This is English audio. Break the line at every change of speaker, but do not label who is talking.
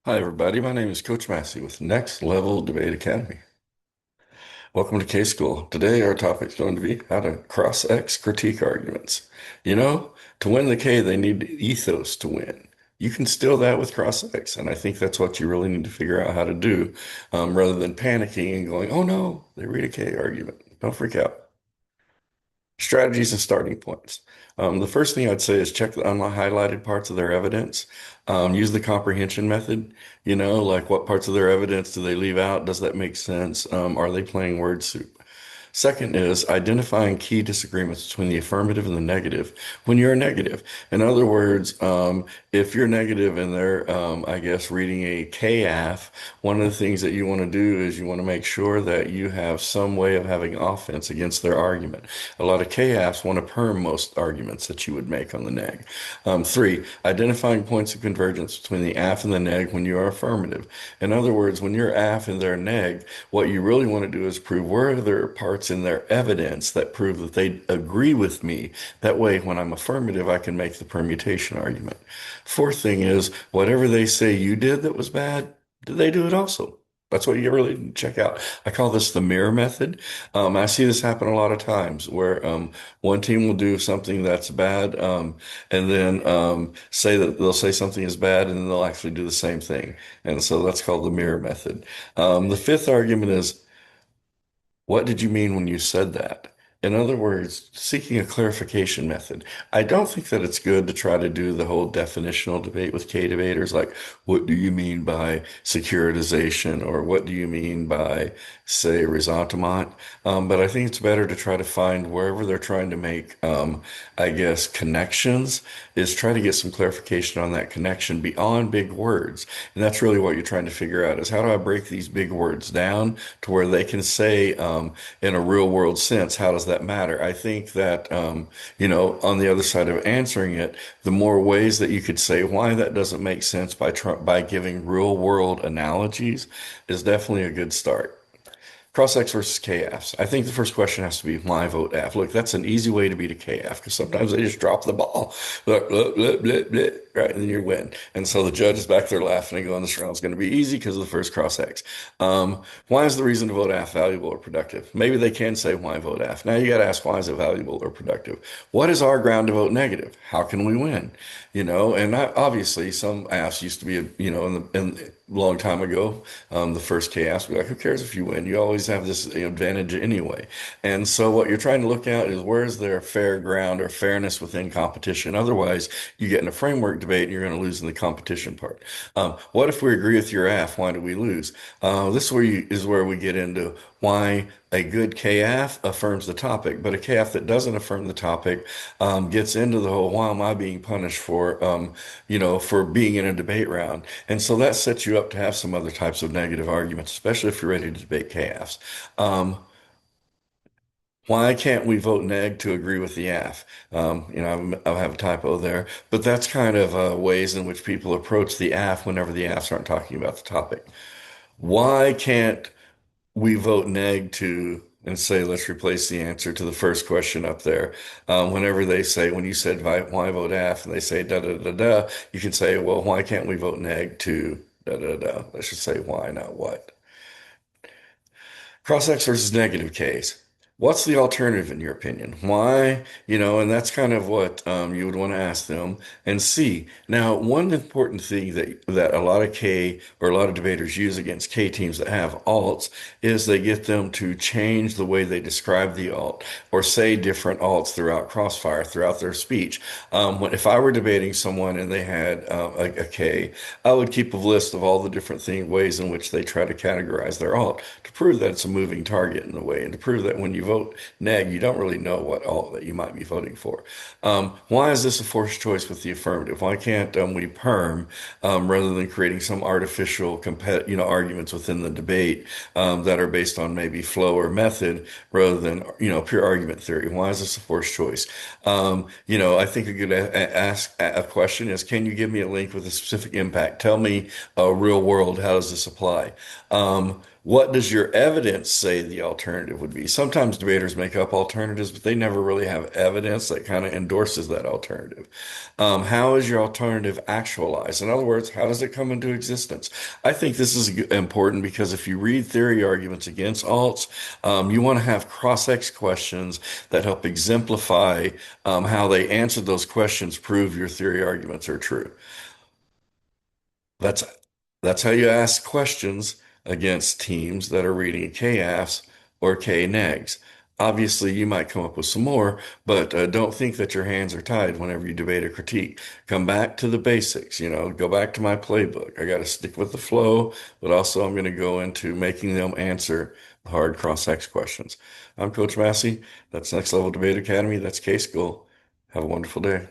Hi, everybody. My name is Coach Massey with Next Level Debate Academy. Welcome to K School. Today, our topic is going to be how to cross-X critique arguments. You know, to win the K, they need ethos to win. You can steal that with cross-X, and I think that's what you really need to figure out how to do, rather than panicking and going, "Oh no, they read a K argument." Don't freak out. Strategies and starting points. The first thing I'd say is check the unhighlighted parts of their evidence. Use the comprehension method. Like what parts of their evidence do they leave out? Does that make sense? Are they playing word soup? Second is identifying key disagreements between the affirmative and the negative when you're negative. In other words, if you're negative and they're, I guess, reading a KAF, one of the things that you want to do is you want to make sure that you have some way of having offense against their argument. A lot of KAFs want to perm most arguments that you would make on the neg. Three, identifying points of convergence between the AF and the neg when you are affirmative. In other words, when you're AF and they're neg, what you really want to do is prove where are there parts in their evidence that prove that they agree with me. That way, when I'm affirmative, I can make the permutation argument. Fourth thing is, whatever they say you did that was bad, did they do it also? That's what you really check out. I call this the mirror method. I see this happen a lot of times where one team will do something that's bad, and then say that they'll say something is bad, and then they'll actually do the same thing. And so that's called the mirror method. The fifth argument is, what did you mean when you said that? In other words, seeking a clarification method. I don't think that it's good to try to do the whole definitional debate with K debaters, like, what do you mean by securitization, or what do you mean by, say, ressentiment? But I think it's better to try to find wherever they're trying to make, I guess, connections, is try to get some clarification on that connection beyond big words. And that's really what you're trying to figure out is how do I break these big words down to where they can say, in a real world sense, how does that matter? I think that, on the other side of answering it, the more ways that you could say why that doesn't make sense by giving real world analogies is definitely a good start. Cross-X versus KFs. I think the first question has to be why vote F. Look, that's an easy way to beat a KF because sometimes they just drop the ball. Look, look, look, look, look, right, and then you win. And so the judge is back there laughing and going, this round's going to be easy because of the first cross-X. Why is the reason to vote F valuable or productive? Maybe they can say why vote F. Now you got to ask why is it valuable or productive? What is our ground to vote negative? How can we win? And obviously some Fs used to be, in long time ago, the first chaos, be like, who cares if you win? You always have this advantage anyway. And so what you're trying to look at is where is there fair ground or fairness within competition? Otherwise, you get in a framework debate and you're going to lose in the competition part. What if we agree with your AF? Why do we lose? This is where we get into why a good KF affirms the topic, but a KF that doesn't affirm the topic gets into the whole, why am I being punished for being in a debate round? And so that sets you up to have some other types of negative arguments, especially if you're ready to debate KFs. Um, why can't we vote neg to agree with the AF? I have a typo there, but that's kind of ways in which people approach the AF whenever the AFs aren't talking about the topic. Why can't we vote neg to and say, let's replace the answer to the first question up there. Whenever they say, when you said why vote F and they say da da da da, you can say, well, why can't we vote neg to da da da? Let's just say why, not what. Cross-X versus negative case. What's the alternative in your opinion? Why? And that's kind of what you would want to ask them and see. Now, one important thing that a lot of K or a lot of debaters use against K teams that have alts is they get them to change the way they describe the alt or say different alts throughout Crossfire, throughout their speech. If I were debating someone and they had a K, I would keep a list of all the different ways in which they try to categorize their alt to prove that it's a moving target in a way and to prove that when you vote neg, you don't really know what alt that you might be voting for. Why is this a forced choice with the affirmative? Why can't we perm rather than creating some artificial arguments within the debate that are based on maybe flow or method rather than pure argument theory? Why is this a forced choice? I think a good ask a question is, can you give me a link with a specific impact? Tell me real world, how does this apply? What does your evidence say the alternative would be? Sometimes debaters make up alternatives, but they never really have evidence that kind of endorses that alternative. How is your alternative actualized? In other words, how does it come into existence? I think this is important because if you read theory arguments against alts, you want to have cross-ex questions that help exemplify how they answered those questions, prove your theory arguments are true. That's that's how you ask questions against teams that are reading KAFs or KNEGs. Obviously, you might come up with some more, but don't think that your hands are tied whenever you debate or critique. Come back to the basics, go back to my playbook. I got to stick with the flow, but also I'm going to go into making them answer the hard cross-ex questions. I'm Coach Massey. That's Next Level Debate Academy. That's K School. Have a wonderful day.